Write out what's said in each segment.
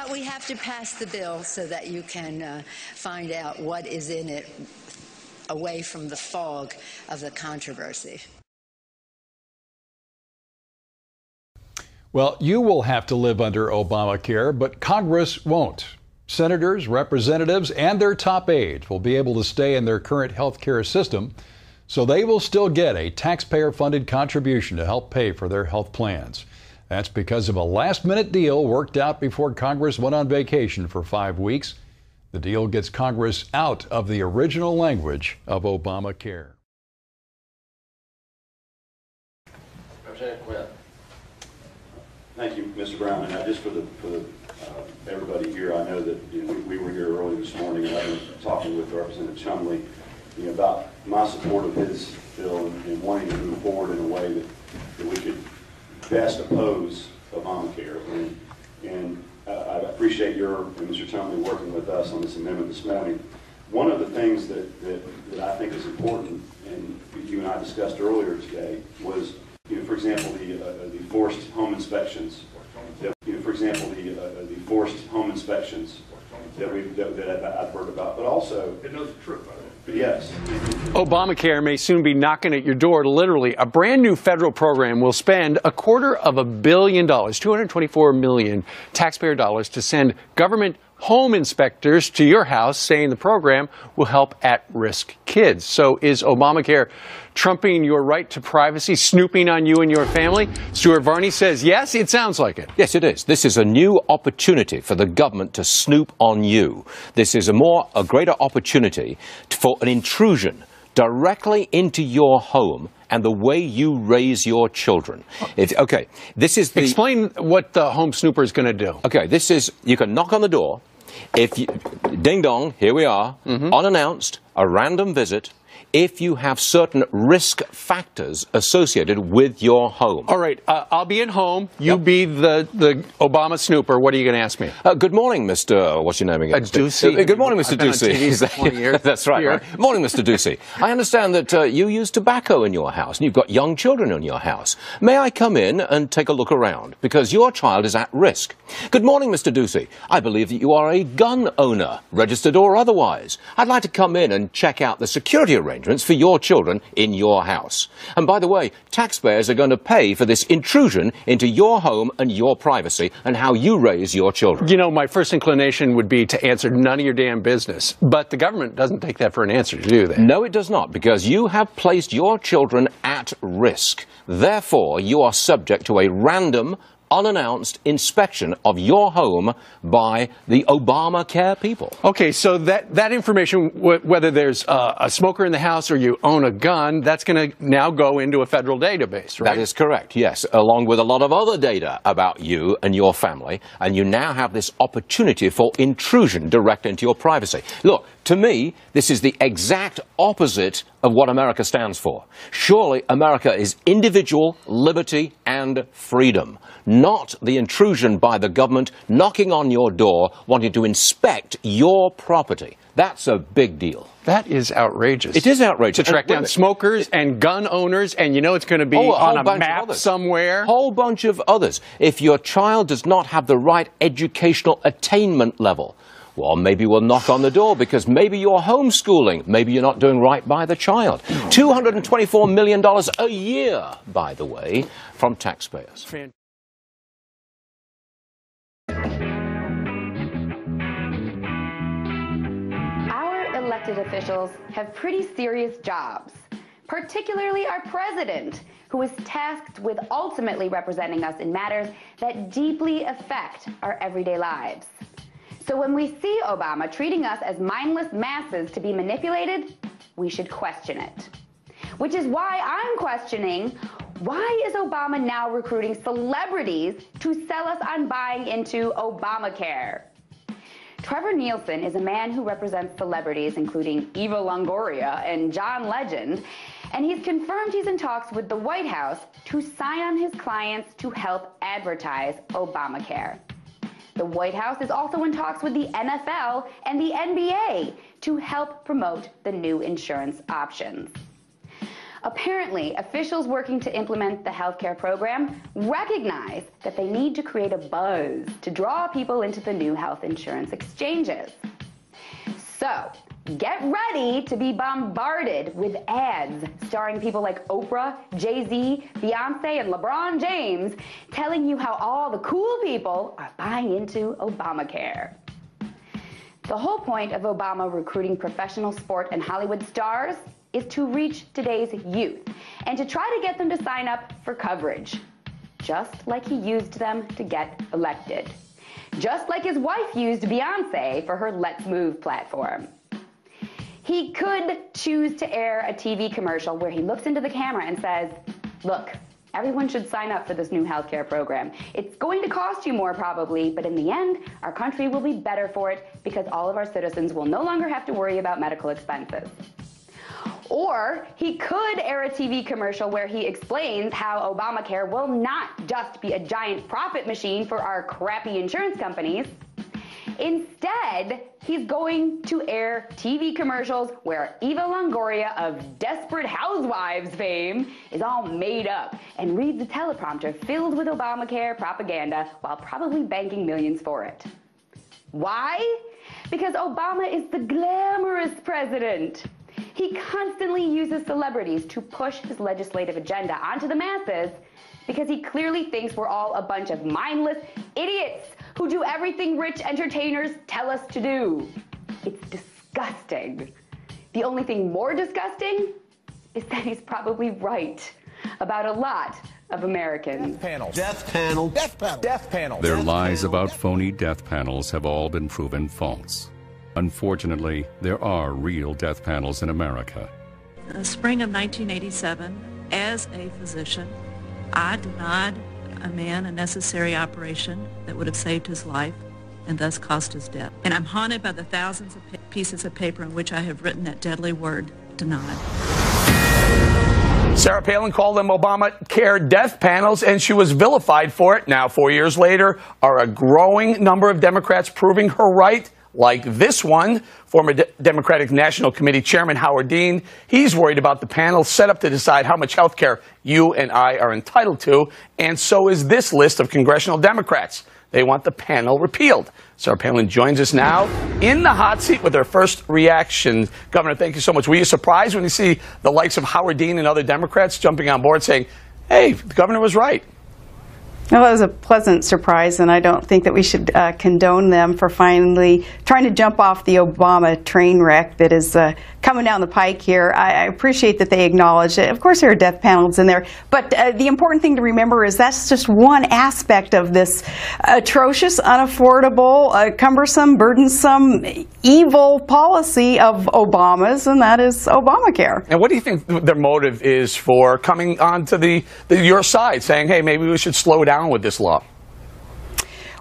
But we have to pass the bill so that you can find out what is in it away from the fog of the controversy. Well, you will have to live under Obamacare, but Congress won't. Senators, representatives, and their top aides will be able to stay in their current health care system, so they will still get a taxpayer-funded contribution to help pay for their health plans. That's because of a last-minute deal worked out before Congress went on vacation for 5 weeks. The deal gets Congress out of the original language of Obamacare. Representative Quinn. Thank you, Mr. Brown. And just for everybody here, I know that we were here early this morning, and I've been talking with Representative Chumley about my support of his bill and wanting to move forward in a way that we could best oppose Obamacare. And I appreciate your and Mr. Chumley working with us on this amendment this morning. One of the things that I think is important, and you and I discussed earlier today, was, for example, the forced home inspections. For example, the forced home inspections that I've heard about, but also. It knows the truth, by the way. Yes. Obamacare may soon be knocking at your door. Literally, a brand new federal program will spend $250 million, $224 million taxpayer dollars to send government home inspectors to your house, saying the program will help at-risk kids. So is Obamacare trumping your right to privacy, snooping on you and your family? Stuart Varney says yes, it sounds like it. Yes, it is. This is a new opportunity for the government to snoop on you. This is a greater opportunity for an intrusion directly into your home and the way you raise your children. Explain what the home snooper is going to do. Okay, you can knock on the door. Ding dong, here we are, unannounced, a random visit, if you have certain risk factors associated with your home. All right, I'll be at home. You be the Obama snooper. What are you going to ask me? Good morning, Mr. What's your name again? Ducey. Good morning, Mr. Ducey. That's right. Morning, Mr. Ducey. I understand that you use tobacco in your house, and you've got young children in your house. May I come in and take a look around? Because your child is at risk. Good morning, Mr. Ducey. I believe that you are a gun owner, registered or otherwise. I'd like to come in and check out the security arrangements for your children in your house. And by the way, taxpayers are going to pay for this intrusion into your home and your privacy and how you raise your children. You know, my first inclination would be to answer none of your damn business. But the government doesn't take that for an answer, do they? No, it does not, because you have placed your children at risk. Therefore, you are subject to a random, unannounced inspection of your home by the Obamacare people. Okay, so that information, whether there's a smoker in the house or you own a gun, that's going to now go into a federal database, right? That is correct, yes, along with a lot of other data about you and your family, and you now have this opportunity for intrusion direct into your privacy. Look, to me, this is the exact opposite of what America stands for. Surely America is individual liberty and freedom, not the intrusion by the government knocking on your door, wanting to inspect your property. That's a big deal. That is outrageous. It is outrageous. To track down smokers and gun owners, and you know it's going to be on a map somewhere. Whole bunch of others. If your child does not have the right educational attainment level, well, maybe we'll knock on the door because maybe you're homeschooling. Maybe you're not doing right by the child. $224 million a year, by the way, from taxpayers. Our elected officials have pretty serious jobs, particularly our president, who is tasked with ultimately representing us in matters that deeply affect our everyday lives. So when we see Obama treating us as mindless masses to be manipulated, we should question it. Which is why I'm questioning, why is Obama now recruiting celebrities to sell us on buying into Obamacare? Trevor Nielsen is a man who represents celebrities including Eva Longoria and John Legend, and he's confirmed he's in talks with the White House to sign on his clients to help advertise Obamacare. The White House is also in talks with the NFL and the NBA to help promote the new insurance options. Apparently, officials working to implement the healthcare program recognize that they need to create a buzz to draw people into the new health insurance exchanges. So, get ready to be bombarded with ads starring people like Oprah, Jay-Z, Beyonce, and LeBron James telling you how all the cool people are buying into Obamacare. The whole point of Obama recruiting professional sport and Hollywood stars is to reach today's youth and to try to get them to sign up for coverage, just like he used them to get elected. Just like his wife used Beyonce for her Let's Move platform. He could choose to air a TV commercial where he looks into the camera and says, look, everyone should sign up for this new healthcare program. It's going to cost you more probably, but in the end, our country will be better for it because all of our citizens will no longer have to worry about medical expenses. Or he could air a TV commercial where he explains how Obamacare will not just be a giant profit machine for our crappy insurance companies. Instead, he's going to air TV commercials where Eva Longoria of Desperate Housewives fame is all made up and reads a teleprompter filled with Obamacare propaganda while probably banking millions for it. Why? Because Obama is the glamorous president. He constantly uses celebrities to push his legislative agenda onto the masses because he clearly thinks we're all a bunch of mindless idiots who do everything rich entertainers tell us to do. It's disgusting. The only thing more disgusting is that he's probably right about a lot of Americans. Death panels. Death panel. Death panel. Death panel. Their lies about phony death panels have all been proven false. Unfortunately, there are real death panels in America. In the spring of 1987, as a physician, I denied a man a necessary operation that would have saved his life and thus caused his death. And I'm haunted by the thousands of pieces of paper in which I have written that deadly word, denied. Sarah Palin called them Obamacare death panels, and she was vilified for it. Now, 4 years later, are a growing number of Democrats proving her right, like this one. Former Democratic National Committee Chairman Howard Dean, he's worried about the panel set up to decide how much health care you and I are entitled to, and so is this list of congressional Democrats. They want the panel repealed. Sarah Palin joins us now in the hot seat with her first reaction. Governor, thank you so much. Were you surprised when you see the likes of Howard Dean and other Democrats jumping on board saying, hey, the governor was right? Well, it was a pleasant surprise, and I don't think that we should condone them for finally trying to jump off the Obama train wreck that is coming down the pike here. I appreciate that they acknowledge it. Of course, there are death panels in there, but the important thing to remember is that's just one aspect of this atrocious, unaffordable, cumbersome, burdensome, evil policy of Obama's, and that is Obamacare. And what do you think their motive is for coming onto your side, saying, hey, maybe we should slow down with this law?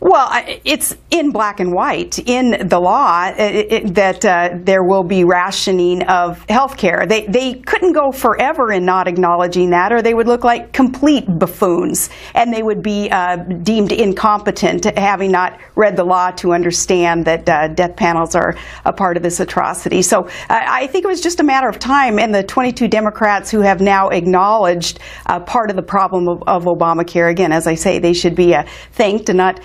Well, it's in black and white in the law that there will be rationing of health care. They couldn't go forever in not acknowledging that, or they would look like complete buffoons, and they would be deemed incompetent, having not read the law to understand that death panels are a part of this atrocity. So I think it was just a matter of time, and the 22 Democrats who have now acknowledged part of the problem of Obamacare, again, as I say, they should be thanked and not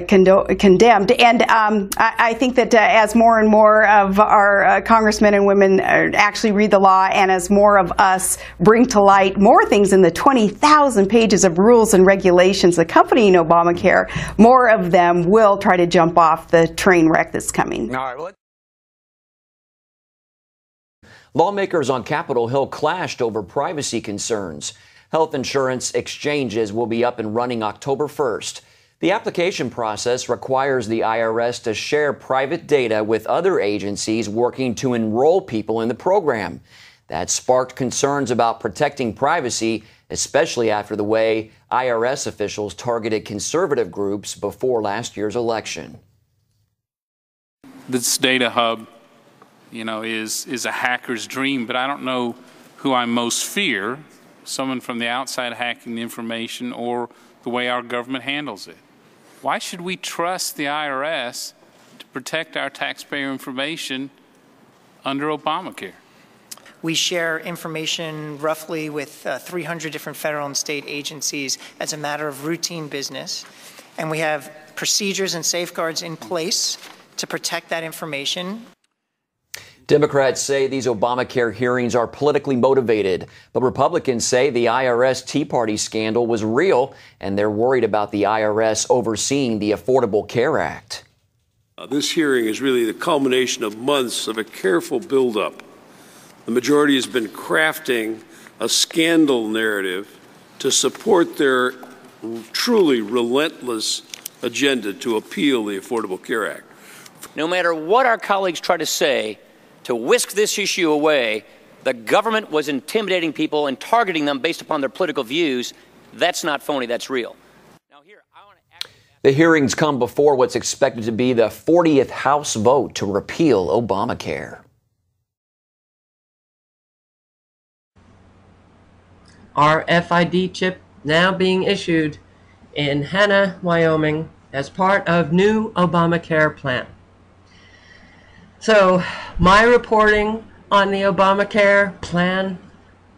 condemned. And I think that as more and more of our congressmen and women actually read the law, and as more of us bring to light more things in the 20,000 pages of rules and regulations accompanying Obamacare, more of them will try to jump off the train wreck that's coming. All right, well, lawmakers on Capitol Hill clashed over privacy concerns. Health insurance exchanges will be up and running October 1st. The application process requires the IRS to share private data with other agencies working to enroll people in the program. That sparked concerns about protecting privacy, especially after the way IRS officials targeted conservative groups before last year's election. This data hub, is a hacker's dream, but I don't know who I most fear, someone from the outside hacking the information or the way our government handles it. Why should we trust the IRS to protect our taxpayer information under Obamacare? We share information roughly with 300 different federal and state agencies as a matter of routine business. And we have procedures and safeguards in place to protect that information. Democrats say these Obamacare hearings are politically motivated, but Republicans say the IRS Tea Party scandal was real, and they're worried about the IRS overseeing the Affordable Care Act. This hearing is really the culmination of months of a careful buildup. The majority has been crafting a scandal narrative to support their truly relentless agenda to appeal the Affordable Care Act. No matter what our colleagues try to say, to whisk this issue away, the government was intimidating people and targeting them based upon their political views. That's not phony, that's real. The hearings come before what's expected to be the 40th House vote to repeal Obamacare. RFID chip now being issued in Hannah, Wyoming, as part of new Obamacare plan. So my reporting on the Obamacare plan,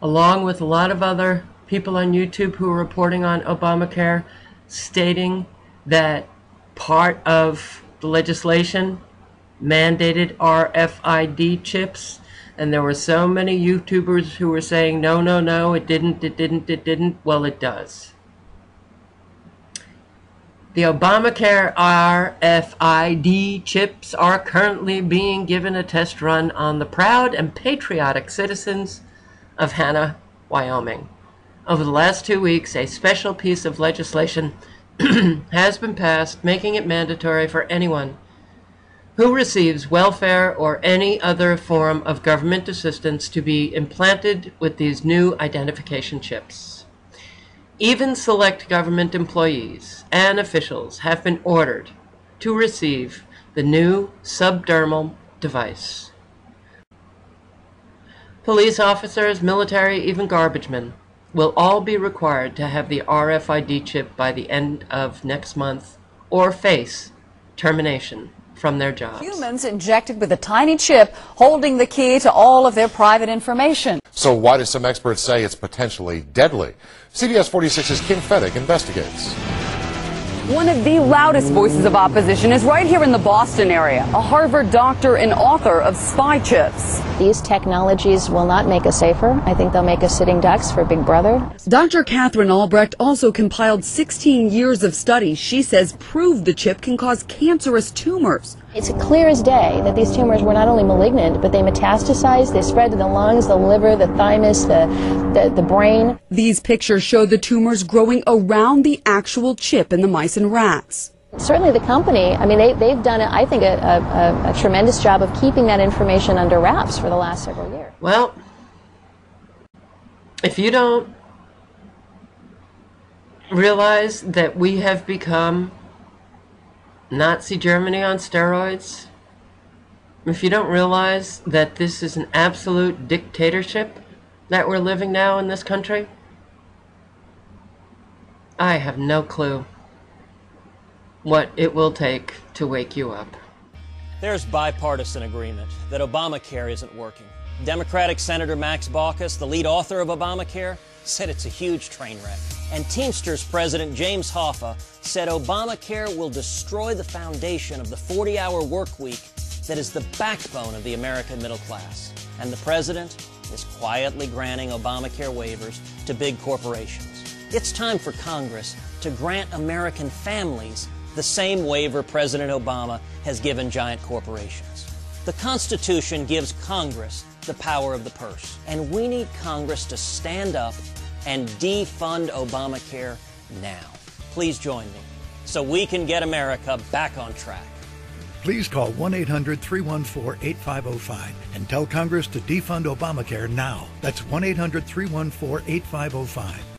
along with a lot of other people on YouTube who are reporting on Obamacare, stating that part of the legislation mandated RFID chips, and there were so many YouTubers who were saying, no, no, no, it didn't. Well, it does. The Obamacare RFID chips are currently being given a test run on the proud and patriotic citizens of Hannah, Wyoming. Over the last 2 weeks, a special piece of legislation has been passed, making it mandatory for anyone who receives welfare or any other form of government assistance to be implanted with these new identification chips. Even select government employees and officials have been ordered to receive the new subdermal device. Police officers, military, even garbage men will all be required to have the RFID chip by the end of next month or face termination from their jobs. Humans injected with a tiny chip holding the key to all of their private information. So why do some experts say it's potentially deadly? CBS 46's Kim Fedek investigates. One of the loudest voices of opposition is right here in the Boston area, a Harvard doctor and author of spy chips. These technologies will not make us safer. I think they'll make us sitting ducks for Big Brother. Dr. Catherine Albrecht also compiled 16 years of studies she says prove the chip can cause cancerous tumors. It's clear as day that these tumors were not only malignant, but they metastasized, they spread to the lungs, the liver, the thymus, the brain. These pictures show the tumors growing around the actual chip in the mice and rats. Certainly the company, I mean, they've done, I think, a tremendous job of keeping that information under wraps for the last several years. Well, if you don't realize that we have become Nazi Germany on steroids, if you don't realize that this is an absolute dictatorship that we're living now in this country, I have no clue what it will take to wake you up. There's bipartisan agreement that Obamacare isn't working. Democratic Senator Max Baucus, the lead author of Obamacare, said it's a huge train wreck. And Teamsters President James Hoffa said Obamacare will destroy the foundation of the 40-hour work week that is the backbone of the American middle class. And the president is quietly granting Obamacare waivers to big corporations. It's time for Congress to grant American families the same waiver President Obama has given giant corporations. The Constitution gives Congress the power of the purse, and we need Congress to stand up and defund Obamacare now. Please join me so we can get America back on track. Please call 1-800-314-8505 and tell Congress to defund Obamacare now. That's 1-800-314-8505.